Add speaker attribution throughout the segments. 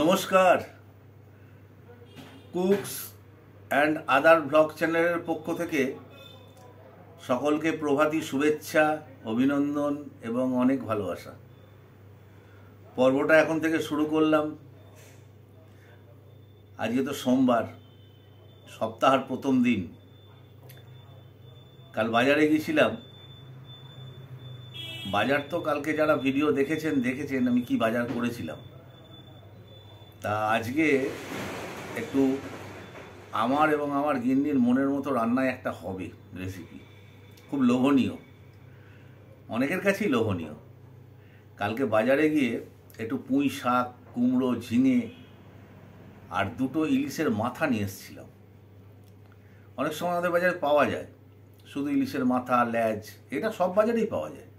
Speaker 1: নমস্কার, cooks and other blog চ্যানেলের পক্ষ থেকে সকলকে প্রভাতী শুভেচ্ছা, অভিনন্দন এবং অনেক ভালোবাসা। পর্বটা এখন থেকে শুরু করলাম। আজকে তো সোমবার, সপ্তাহের প্রথম দিন। কাল বাজারে গিয়েছিলাম। বাজার তো কালকে যারা ভিডিও দেখেছেন আমি কি বাজার করেছিলাম। তা আজকে একটু আমার এবং আমার গিন্নির মনের মতো রান্নায় একটা হবে রেসিপি, খুব লোভনীয়, অনেকের কাছেই লোভনীয়। কালকে বাজারে গিয়ে একটু পুঁই শাক, কুমড়ো, ঝিঙে আর দুটো ইলিশের মাথা নিয়ে এসেছিলাম। অনেক সময় আমাদের বাজারে পাওয়া যায় শুধু ইলিশের মাথা, লেজ, এটা সব বাজারেই পাওয়া যায়।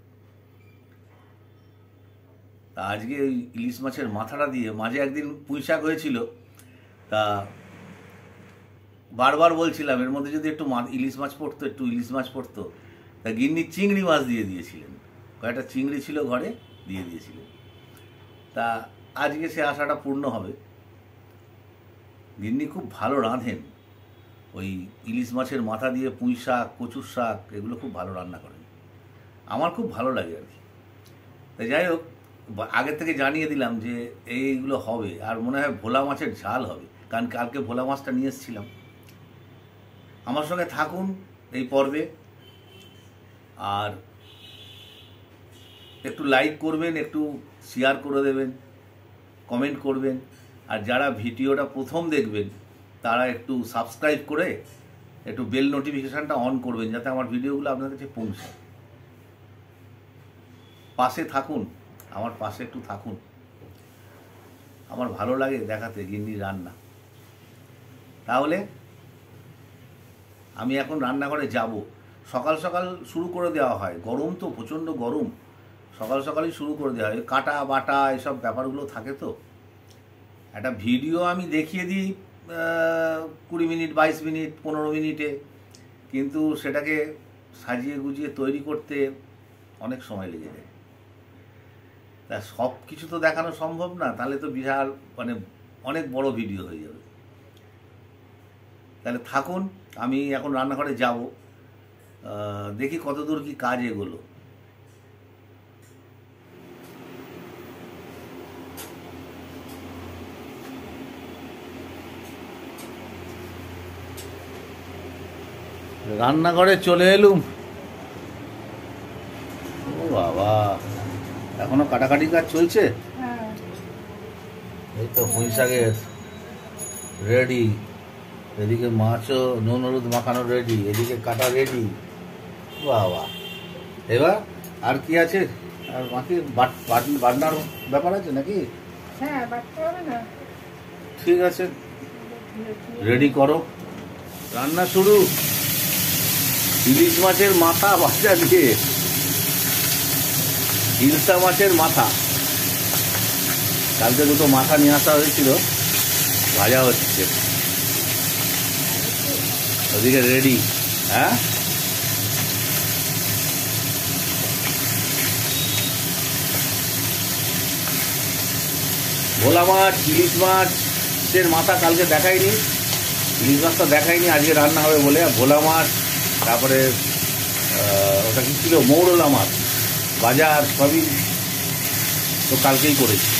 Speaker 1: তা আজকে ওই ইলিশ মাছের মাথাটা দিয়ে, মাঝে একদিন পুঁই শাক হয়েছিল, তা বারবার বলছিলাম এর মধ্যে যদি একটু ইলিশ মাছ পড়তো। তা গিন্নি চিংড়ি মাছ দিয়ে দিয়েছিলেন, কয়েকটা চিংড়ি ছিল ঘরে, দিয়ে দিয়েছিলেন। তা আজকে সে আশাটা পূর্ণ হবে। গিন্নি খুব ভালো রাঁধেন, ওই ইলিশ মাছের মাথা দিয়ে পুঁই শাক, কচুর শাক, এগুলো খুব ভালো রান্না করেন। আমার খুব ভালো লাগে আর কি। তাই যাই হোক, আগের থেকে জানিয়ে দিলাম যে এইগুলো হবে। আর মনে হয় ভোলা মাছের ঝাল হবে, কারণ কালকে ভোলা মাছটা নিয়ে এসেছিলাম। আমার সঙ্গে থাকুন এই পর্বে, আর একটু লাইক করবেন, একটু শেয়ার করে দেবেন, কমেন্ট করবেন। আর যারা ভিডিওটা প্রথম দেখবেন তারা একটু সাবস্ক্রাইব করে একটু বেল নোটিফিকেশানটা অন করবেন, যাতে আমার ভিডিওগুলো আপনার কাছে পৌঁছায়। পাশে থাকুন, আমার পাশে একটু থাকুন। আমার ভালো লাগে দেখাতে গিন্নির রান্না। তাহলে আমি এখন রান্নাঘরে যাব। সকাল সকাল শুরু করে দেওয়া হয়, গরম তো প্রচণ্ড গরম, সকাল সকালই শুরু করে দেওয়া হয়। কাটা বাটা এসব ব্যাপারগুলো থাকে। তো একটা ভিডিও আমি দেখিয়ে দিই 20 মিনিট, 22 মিনিট, 15 মিনিটে, কিন্তু সেটাকে সাজিয়ে গুজিয়ে তৈরি করতে অনেক সময় লেগে যায়। তা সব কিছু তো দেখানো সম্ভব না, তাহলে তো বিশাল অনেক বড় ভিডিও হয়ে যাবে। তাহলে থাকুন, আমি এখন রান্নাঘরে যাব, দেখি কতদূর কি কাজ এগোলো। রান্নাঘরে চলে এলুম। ও বাবা, এখনো কাটাকাটি কাজ চলছে। এই তো পুঁই শাকের রেডি, এদিকে মাছও নুন হলুদ মাখানো রেডি, এদিকে কাটা রেডি। বাবা, এবার আর কি আছে? আর বাকি বাটনার ব্যাপার আছে নাকি? ঠিক আছে, রেডি করো, রান্না শুরু। ইলিশ মাছের মাথা ভাজা দিয়ে, ইলশা মাছের মাথা, কালকে দুটো মাথা নিয়ে আসা হয়েছিল, ভাজা হচ্ছে। ওদিকে রেডি। হ্যাঁ, ভোলা মাছ, ইলিশ মাছের মাথা কালকে দেখাইনি, ইলিশ মাছটা দেখাইনি, আজকে রান্না হবে বলে। ভোলা মাছ, তারপরে ওটা কি ছিল, মৌরলা মাছ, বাজার সবই তো কালকেই করেছি।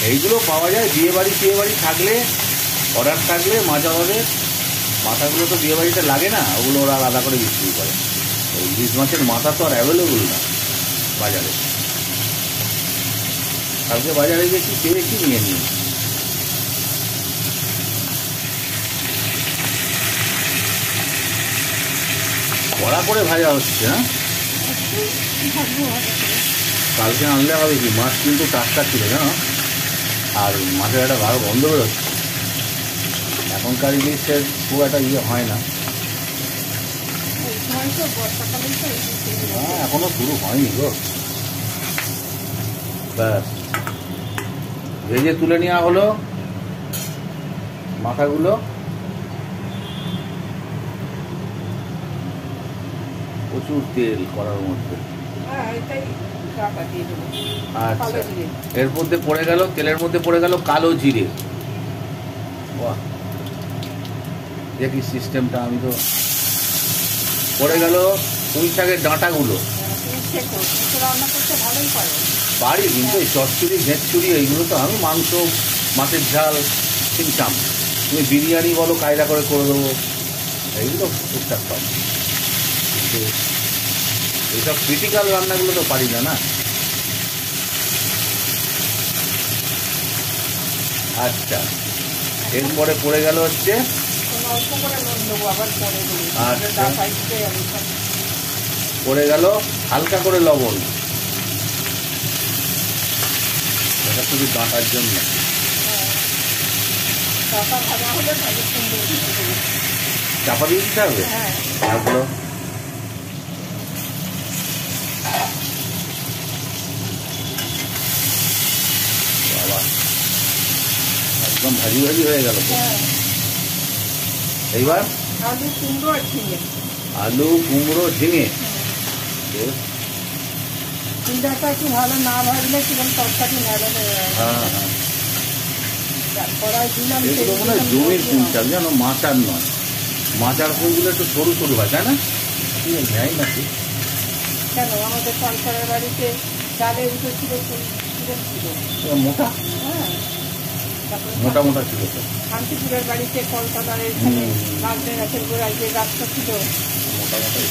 Speaker 1: এইগুলো পাওয়া যায় বিয়েবাড়ি থাকলে, অর্ডার থাকলে, মাছ অর্ডারের মাথাগুলো তো বিয়েবাড়িতে লাগে না, ওগুলো ওরা আলাদা করে বিক্রি করে। ওই ইলিশ মাছের মাথা তো আর অ্যাভেলেবল না বাজারে। কালকে বাজারে গেছি, পেয়েছি, নিয়ে নিই। কড়া করে ভাজা হচ্ছে। হ্যাঁ, কালকে আনলে হবে কি, মাছ কিন্তু টাটকা ছিল জানো, আর মাছের একটা ভালো গন্ধ বেরোচ্ছে। এখনকার ইলিশের খুব একটা হয় না। হ্যাঁ, এখনো শুরু হয়নি গো। ব্যাস, ভেজে তুলে নেওয়া হলো মাথাগুলো। প্রচুর তেল করার মধ্যে। আচ্ছা, এর মধ্যে পড়ে গেল, তেলের মধ্যে পড়ে গেল কালো জিরে। বাহ, দেখি সিস্টেমটা। আমি তো পড়ে গেল পুঁই শাকের ডাঁটাগুলো। পারি, কিন্তু এই চচ্চড়ি ঘেঁচড়ি এইগুলো তো আমি মাংস, মাছের ঝাল চিনতাম। তুমি বিরিয়ানি বলো কায়দা করে দেবো, এইগুলো টুকটাক পারি, কিন্তু এইসব ক্রিটিক্যাল রান্নাগুলো তো পারি না। আচ্ছা, এরপরে পড়ে গেল হচ্ছে পড়ে গেল হালকা করে লবণ, এটা শুধু ডাঁটার জন্য। চাপা দিয়ে দিতে হবে তারপরে। বাবা, একদম ভাজি ভাজি হয়ে গেল তো। এইবার আলু কুমড়ো ঝিঙে,
Speaker 2: একটু ভালো না ভাজলে কিরকম তরকারি নেড়ে হয়ে যায়।
Speaker 1: এগুলো মনে হয় জমির কুল চাল, জানো, মাচার নয়। মাচার কুলগুলো একটু সরু সরু হয়, তাই না? নেয় নাকি
Speaker 2: কেন? আমাদের সরকারের বাড়িতে চালের উপর ছিল
Speaker 1: মোটা, মোটা মোটা ছিল তো।
Speaker 2: শান্তিপুরের বাড়িতে কলকাতার এখানে নাজনে গাছের গোড়ায় যে গাছটা ছিল
Speaker 1: মোটা মোটা।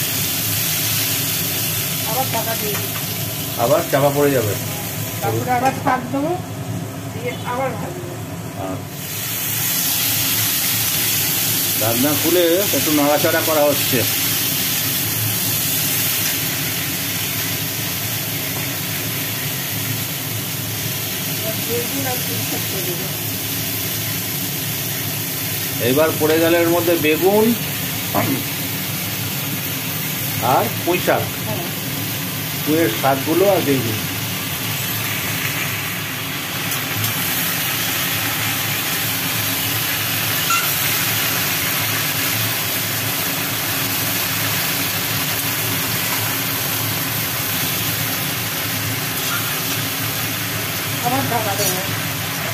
Speaker 2: আবার টাকা দিয়ে
Speaker 1: আবার চাপা পড়ে যাবে,
Speaker 2: তারপরে আবার শাক দেবো, দিয়ে আবার ভাজবো।
Speaker 1: রান্না খুলে একটু নাড়াচাড়া করা হচ্ছে। এইবার পড়ে গেল এর মধ্যে বেগুন আর পুঁই শাক, পুঁইয়ের শাকগুলো আর বেগুন।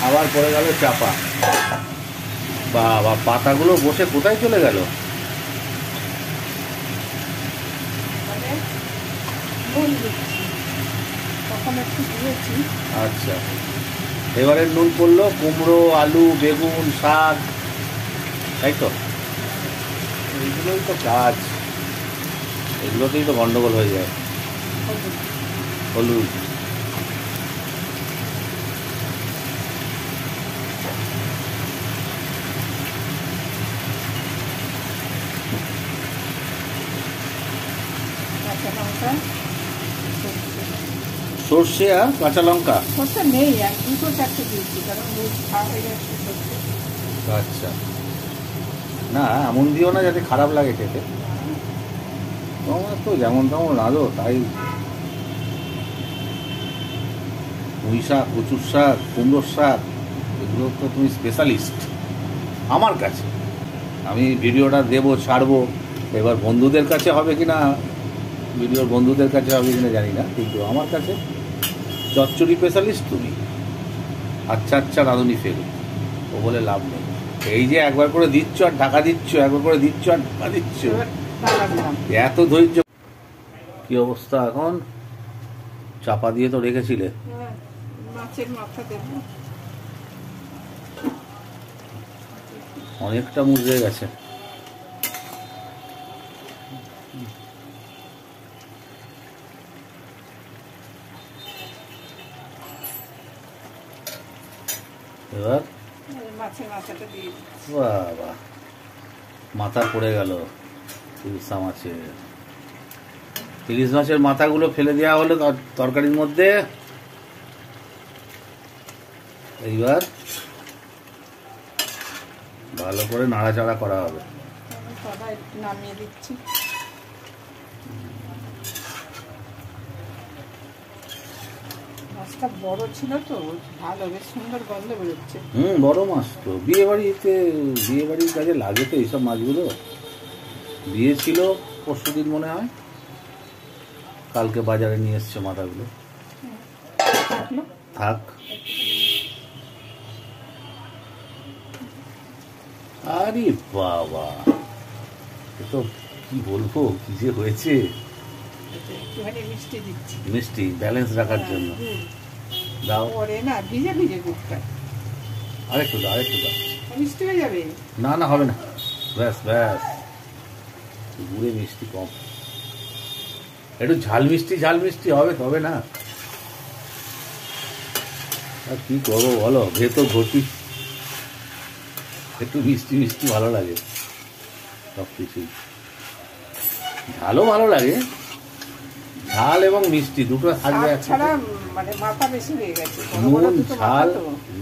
Speaker 1: আবার পড়ে গেল চাপা। বাবা, পাতাগুলো বসে কোথায় চলে গেল? আচ্ছা, এবারে নুন পড়লো, কুমড়ো, আলু, বেগুন, শাক, তাই তো? এইগুলোই তো কাজ, এগুলোতেই তো গন্ডগোল হয়ে যায়। হলুদ, সর্ষে আর কাঁচা লঙ্কা।
Speaker 2: সর্ষে নেই, এক দুটো চারটে দিয়েছি, কারণ হয়ে যাচ্ছে।
Speaker 1: আচ্ছা, না এমন দিও না যাতে খারাপ লাগে খেতে। তোমার তো যেমন তেমন রাঁধো, তাই। পুঁই শাক, কচুর শাক, কুমড়োর শাক, এগুলো তো তুমি স্পেশালিস্ট আমার কাছে। আমি ভিডিওটা দেবো, ছাড়বো, এবার বন্ধুদের কাছে হবে কিনা, ভিডিওর বন্ধুদের কাছে হবে কিনা জানি না, কিন্তু আমার কাছে চচ্চড়ি স্পেশালিস্ট তুমি। আচ্ছা আচ্ছা রাঁধুনি ফেরো, ও বলে লাভ নেই। এই যে একবার করে দিচ্ছ আর ঢাকা দিচ্ছ, একবার করে দিচ্ছ আর ঢাকা দিচ্ছ, এত ধৈর্য। কি অবস্থা এখন? চাপা দিয়ে তো রেখেছিলে।
Speaker 2: মাছের মাথা দেব,
Speaker 1: অনেকটা মুড়ে গেছে। এবার
Speaker 2: মাছের মাথাটা দিয়ে দিচ্ছি।
Speaker 1: বাবা, মাথা পড়ে গেল ইলিশা মাছের। ইলিশ মাছের মাথাগুলো ফেলে দেওয়া হলো তরকারির মধ্যে। এইবার ভালো করে নাড়াচাড়া করা হবে।
Speaker 2: নামিয়ে দিচ্ছি। মাছটা বড় ছিল তো, ভালো, বেশ সুন্দর গন্ধ বেরোচ্ছে।
Speaker 1: বড় মাছ তো বিয়ে বাড়ির কাজে লাগে তো এইসব মাছগুলো। বিয়ে ছিল পরশুদিন মনে হয়, কালকে বাজারে নিয়ে এসছে মাথাগুলো।
Speaker 2: থাকলো।
Speaker 1: থাক। আরে বাবা, এ তো কি বলবো, কি যে হয়েছে।
Speaker 2: একটুখানি মিষ্টি দিচ্ছি,
Speaker 1: মিষ্টি ব্যালেন্স রাখার জন্য। দাও,
Speaker 2: পরে না ভিজে ভিজে দুধটা।
Speaker 1: আরেকটু দাও, আরেকটু দাও।
Speaker 2: মিষ্টি হয়ে যাবে।
Speaker 1: না না, হবে না, ব্যাস ব্যাস, গুড়ে মিষ্টি কম, একটু ঝাল মিষ্টি হবে, তবে না। আর কি করবো বলো, ভেতর ঘটি, একটু মিষ্টি ভালো লাগে, সব কিছুই ঝালও ভালো লাগে, ঝাল এবং মিষ্টি দুটো থাকবে
Speaker 2: ছাড়া মানে মাথা বেশি হয়ে গেছে।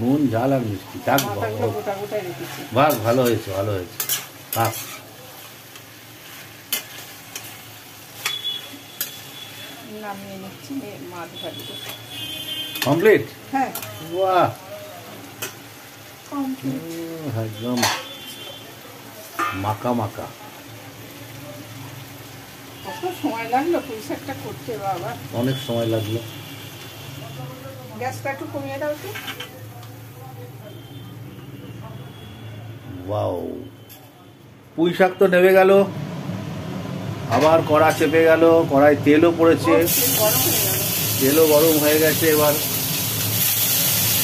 Speaker 1: নুন ঝাল আর মিষ্টি থাক।
Speaker 2: গোটা গোটা রেখেছি।
Speaker 1: বাহ, ভালো হয়েছে, ভালো হয়েছে। থাক,
Speaker 2: নামিয়ে নিচ্ছি, মাছ ভাজবো।
Speaker 1: কমপ্লিট?
Speaker 2: হ্যাঁ,
Speaker 1: বাহ,
Speaker 2: কমপ্লিট।
Speaker 1: একদম মাকা মাকা।
Speaker 2: কত সময় লাগলো পুঁই শাকটা করতে বাবা,
Speaker 1: অনেক সময় লাগলো।
Speaker 2: গ্যাসটা একটু কমিয়ে দাও তো।
Speaker 1: ওয়াও, পুঁই শাক তো নেমে গেল, আবার কড়া চেপে গেল, কড়াই তেলও পড়েছে,
Speaker 2: গরম হয়ে গেল,
Speaker 1: তেলও গরম হয়ে গেছে। এবার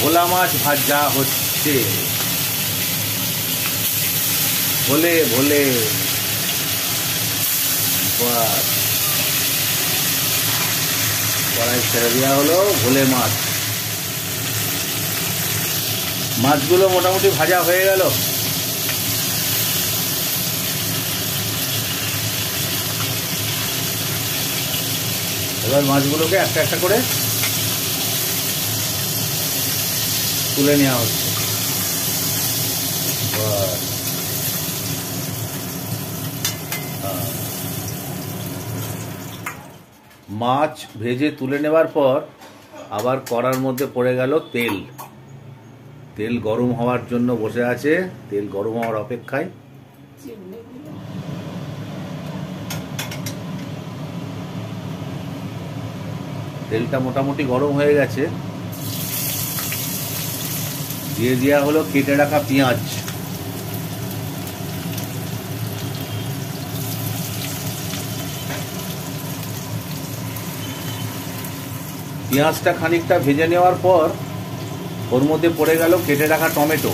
Speaker 1: ভোলা মাছ ভাজা হচ্ছে, ভোলে ভোলে। কড়াই ছেড়ে দেওয়া হলো ভোলে মাছ। মাছগুলো মোটামুটি ভাজা হয়ে গেল। এবার মাছগুলোকে একটা একটা করে তুলে নেওয়া হচ্ছে। মাছ ভেজে তুলে নেবার পর আবার কড়ার মধ্যে পড়ে গেল তেল। তেল গরম হওয়ার জন্য বসে আছে, তেল গরম হওয়ার অপেক্ষায়। তেলটা মোটামুটি গরম হয়ে গেছে, দিয়ে দেওয়া হলো কেটে রাখা পেঁয়াজ। পেঁয়াজটা খানিকটা ভেজে নেওয়ার পর ওর মধ্যে পড়ে গেল কেটে রাখা টমেটো।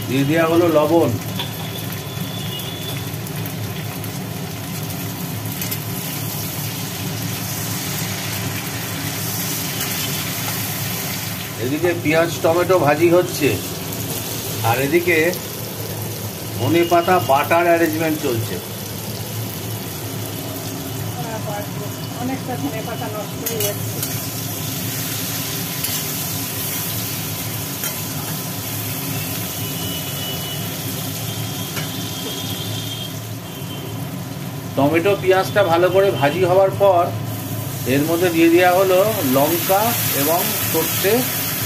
Speaker 1: দিয়ে দেওয়া হলো লবণ। এদিকে পেঁয়াজ টমেটো ভাজি হচ্ছে, আর এদিকে ধনেপাতা বাটার অ্যারেঞ্জমেন্ট চলছে।
Speaker 2: অনেকটা ধনেপাতা নষ্ট হয়ে যাচ্ছে।
Speaker 1: টমেটো পেঁয়াজটা ভালো করে ভাজি হওয়ার পর এর মধ্যে দিয়ে দেওয়া হলো লঙ্কা এবং সর্ষে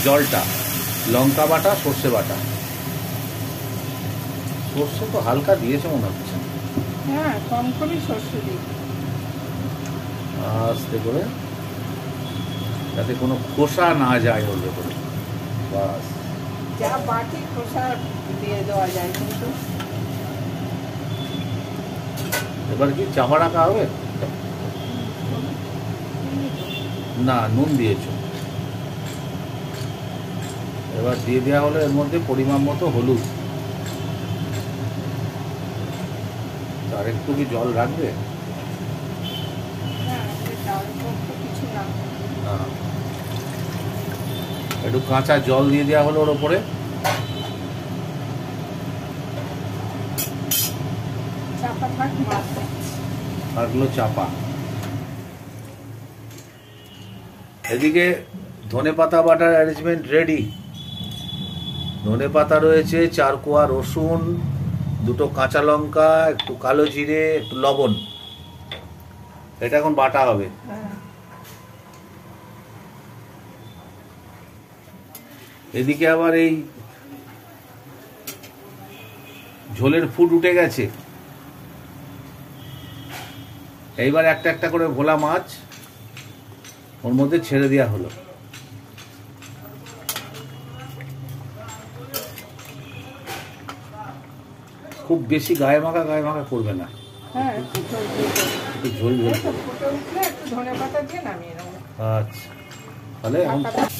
Speaker 1: জলটা, লঙ্কা বাটা সর্ষে বাটা। সর্ষে তো হালকা দিয়েছে মনে হচ্ছে।
Speaker 2: হ্যাঁ, কম করে সর্ষে দিই,
Speaker 1: আস্তে করে, যাতে কোনো খোসা না যায় ওর ভেতরে। বাস,
Speaker 2: যা বাটি খোসা দিয়ে দেওয়া যায়। কিন্তু
Speaker 1: এবার কি চাপা রাখা হবে? না, নুন দিয়েছো। এবার দিয়ে দেওয়া হলো এর মধ্যে পরিমাণ মতো হলুদ। আর একটু কি জল রাখবে?
Speaker 2: কিছু না,
Speaker 1: একটু কাঁচা জল দিয়ে দেওয়া হলো ওর ওপরে।
Speaker 2: চাপা থাক, মাছ
Speaker 1: থাকলো চাপা। এদিকে ধনেপাতা বাটার অ্যারেঞ্জমেন্ট রেডি। ধনেপাতা রয়েছে, 4 কোয়া রসুন, 2টো কাঁচা লঙ্কা, একটু কালো জিরে, একটু লবণ। এটা এখন বাটা হবে। এদিকে আবার এই ঝোলের ফুট উঠে গেছে। এইবার একটা একটা করে ভোলা মাছ ওর মধ্যে ছেড়ে দেওয়া হলো। খুব বেশি গায়ে মাখা করবে না,
Speaker 2: হ্যাঁ একটু ঝোল ঝোল করে।
Speaker 1: একটু ঝোল ঝোল
Speaker 2: এই তো
Speaker 1: করবে।
Speaker 2: ফুটে উঠলে একটু ধনেপাতা দিয়ে নামিয়ে নেবো।
Speaker 1: আচ্ছা, তাহলে এখন
Speaker 2: ঢাকাটা-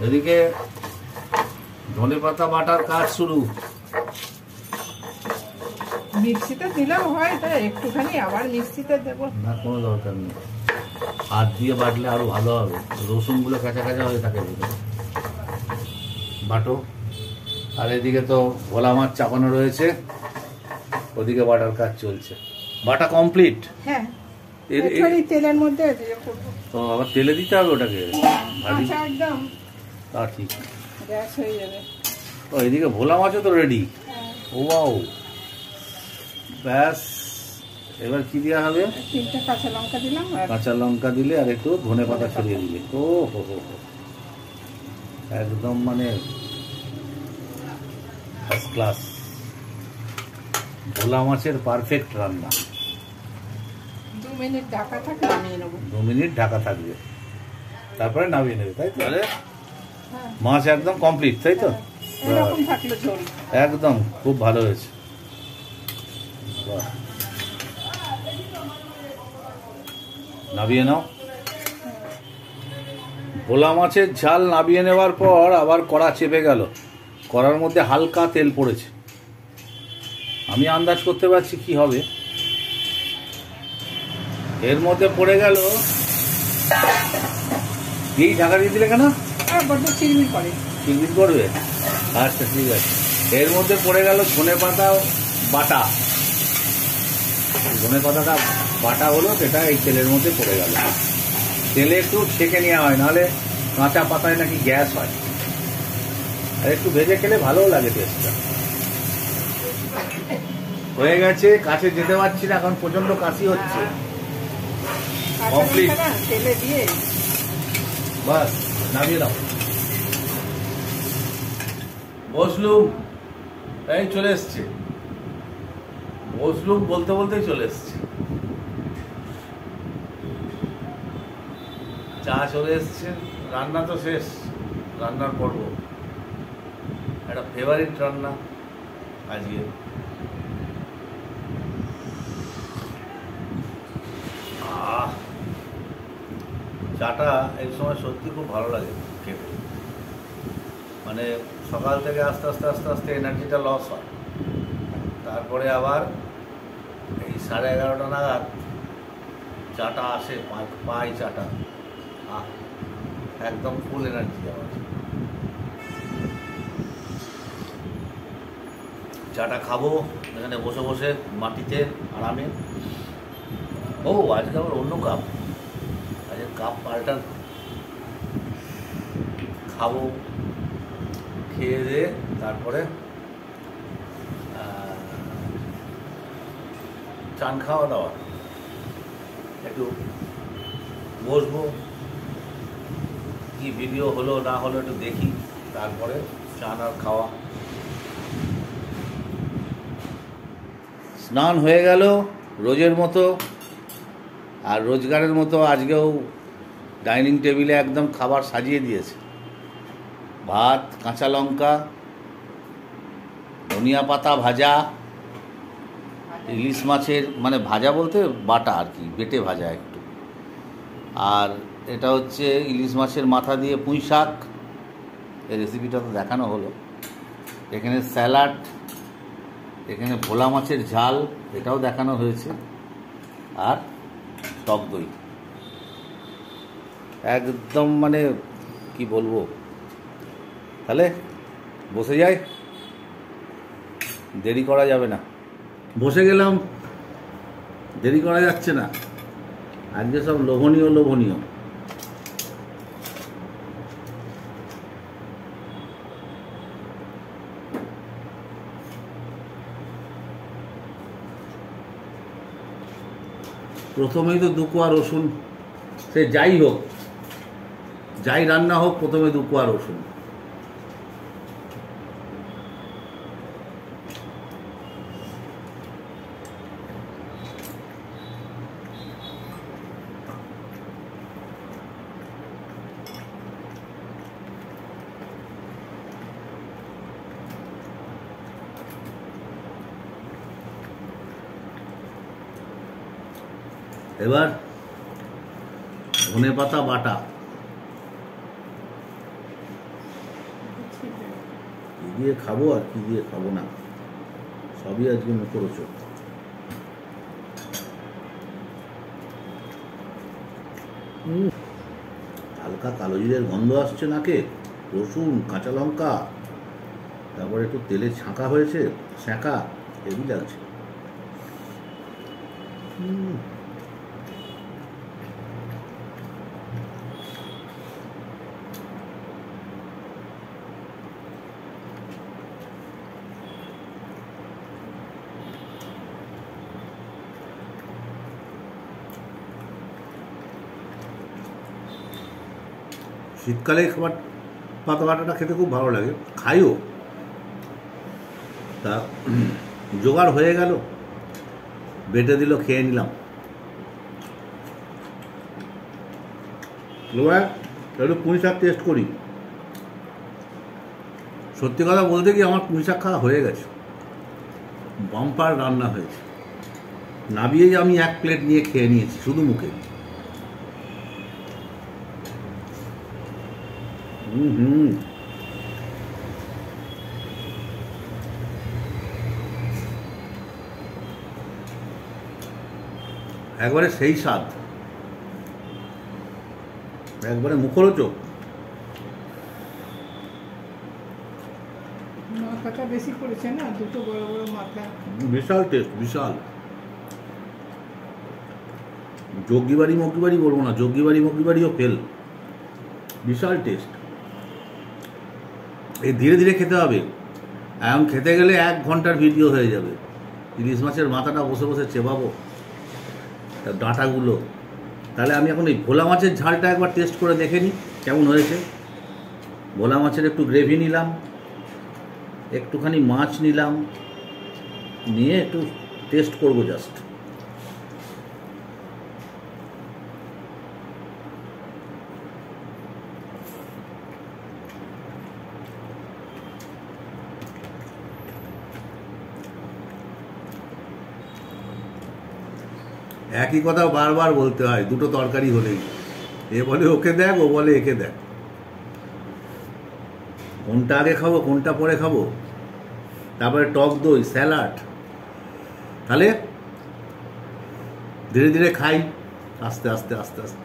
Speaker 1: এদিকে ধনেপাতা বাটার কাজ শুরু।
Speaker 2: মিক্সিতে দিলেও হয়, তাই একটুখানি আবার মিক্সিতে দেবো।
Speaker 1: না, কোনো দরকার নেই, হাত দিয়ে বাটলে আরো ভালো হবে। রসুনগুলো কাঁচা কাঁচা হয়ে থাকে ভিতরে। বাটো। আর এদিকে তো ভোলা মাছ চাপানো রয়েছে, ওদিকে বাটার কাজ চলছে। বাটা কমপ্লিট।
Speaker 2: হ্যাঁ একটুখানি তেলের মধ্যে দিয়ে করবো।
Speaker 1: তো আবার তেলে দিতে হবে ওটাকে ভাজি।
Speaker 2: আচ্ছা একদম
Speaker 1: তা ঠিক।
Speaker 2: গ্যাস হয়ে যাবে।
Speaker 1: ও এদিকে ভোলা মাছও তো রেডি।
Speaker 2: হ্যাঁ,
Speaker 1: ও বাও, ব্যাস। এবার কি দেওয়া হবে?
Speaker 2: 3টে কাঁচা লঙ্কা দিলাম আর
Speaker 1: কাঁচা লঙ্কা দিলে আর একটু ধনে পাতা ছড়িয়ে দিলে। ও হো হো হো, একদম মানে ফার্স্ট ক্লাস ভোলা মাছের পারফেক্ট রান্না।
Speaker 2: 2 মিনিট ঢাকা থাকলে নামিয়ে নেবো।
Speaker 1: 2 মিনিট ঢাকা থাকবে, তারপরে নামিয়ে নেবে, তাই তো? তাহলে
Speaker 2: হ্যাঁ
Speaker 1: মাছ একদম কমপ্লিট, তাই তো?
Speaker 2: এরকম থাকলে ঝোল।
Speaker 1: একদম খুব ভালো হয়েছে। বাহ, নামিয়ে নাও। ভোলা মাছের ঝাল নামিয়ে নেওয়ার পর আবার কড়া চেপে গেল। কড়ার মধ্যে হালকা তেল পড়েছে। আমি আন্দাজ করতে পারছি কি হবে। এর মধ্যে পড়ে গেল, এই ঢাকা দিয়ে দিলে কেন?
Speaker 2: আর বড্ড চিরমির করে।
Speaker 1: চিংড়ি করবে? আচ্ছা ঠিক আছে। এর মধ্যে পড়ে গেল ধনে পাতা বাটা। ধনে পাতাটা বাটা হলো, সেটা এই তেলের মধ্যে পড়ে গেল। তেলে একটু ছেঁকে নেওয়া হয়, নাহলে কাঁচা পাতায় নাকি গ্যাস হয়। আর একটু ভেজে খেলে ভালোও লাগে টেস্টটা। হয়ে গেছে, কাছে যেতে পারছি না, এখন প্রচন্ড কাশি হচ্ছে।
Speaker 2: কাঁচা
Speaker 1: Complete.
Speaker 2: লঙ্কা না তেলে দিয়ে
Speaker 1: বাস, নামিয়ে দাও। বসলুম, এই চলে এসছে। বসলুম বলতে বলতেই চলে এসছে। চা চলে এসছে, রান্না তো শেষ। রান্নার পর্ব, একটা ফেভারিট রান্না আজকে। চাটা এই সময় সত্যি খুব ভালো লাগে খেতে। মানে সকাল থেকে আস্তে আস্তে আস্তে আস্তে এনার্জিটা লস হয়, তারপরে আবার এই 11:30 নাগাদ চাটা আসে, পাই চাটা, একদম ফুল এনার্জি আবার। চাটা খাবো এখানে বসে বসে মাটিতে আরামে। ও আজকে আবার অন্য কাপ, আজকে কাপ পাল্টা। খাবো, খেয়ে দিয়ে তারপরে চান খাওয়া দাওয়া, একটু বসবো, কি ভিডিও হলো না হলো একটু দেখি, তারপরে চান আর খাওয়া। স্নান হয়ে গেল রোজের মতো, আর রোজগারের মতো আজকেও ডাইনিং টেবিলে একদম খাবার সাজিয়ে দিয়েছে। ভাত, কাঁচা লঙ্কা, ধনিয়া পাতা ভাজা, ইলিশ মাছের, মানে ভাজা বলতে বাটা আর কি, বেটে ভাজা একটু। আর এটা হচ্ছে ইলিশ মাছের মাথা দিয়ে পুঁই শাক, এই রেসিপিটা তো দেখানো হলো। এখানে স্যালাড, এখানে ভোলা মাছের ঝাল, এটাও দেখানো হয়েছে, আর টক দই। একদম মানে কি বলবো। তাহলে বসে যাই, দেরি করা যাবে না। বসে গেলাম, দেরি করা যাচ্ছে না। আজকে সব লোভনীয় লোভনীয়। প্রথমেই তো 2 কোয়া রসুন, সে যাই হোক যাই রান্না হোক প্রথমে 2 কোয়া রসুন। এবার ধনে পাতা বাটা, কি দিয়ে খাবো আর কি দিয়ে খাবো না সবই আজকে মুখরোচক। হালকা কালো জিরের গন্ধ আসছে নাকে, রসুন কাঁচা লঙ্কা, তারপরে একটু তেলে ছাঁকা হয়েছে, সেঁকা, হেভি লাগছে। শীতকালে খাবার পাতা বাটাটা খেতে খুব ভালো লাগে, খাইও। তা জোগাড় হয়ে গেল, বেটে দিল, খেয়ে নিলাম। এবার একটু পুঁই শাক টেস্ট করি। সত্যি কথা বলতে কি আমার পুঁই শাক খাওয়া হয়ে গেছে, বাম্পার রান্না হয়েছে। নাবিয়েই আমি 1 প্লেট নিয়ে খেয়ে নিয়েছি শুধু মুখে। একবারে সেই স্বাদ, একবারে মুখরোচক।
Speaker 2: মাথাটা বেশি করেছে না, 2টো বড় বড় মাথা,
Speaker 1: বিশাল টেস্ট, বিশাল। যোগীবাড়ি মগিবাড়ি বলবো না, যোগীবাড়িও ফেল, বিশাল টেস্ট। এই ধীরে ধীরে খেতে হবে, এখন খেতে গেলে 1 ঘন্টার ভিডিও হয়ে যাবে। ইলিশ মাছের মাথাটা বসে বসে চেবাবো, তার ডাঁটাগুলো। তাহলে আমি এখন এই ভোলা মাছের ঝালটা একবার টেস্ট করে দেখে নিই কেমন হয়েছে। ভোলা মাছের একটু গ্রেভি নিলাম, একটুখানি মাছ নিলাম, নিয়ে একটু টেস্ট করবো জাস্ট। একই কথা বারবার বলতে হয়, 2টো তরকারি হলেই। এ বলে ওকে দেখ, ও বলে একে দেখ, কোনটা আগে খাবো কোনটা পরে খাবো। তারপরে টক দই, স্যালাড। তাহলে ধীরে ধীরে খাই, আস্তে আস্তে আস্তে আস্তে।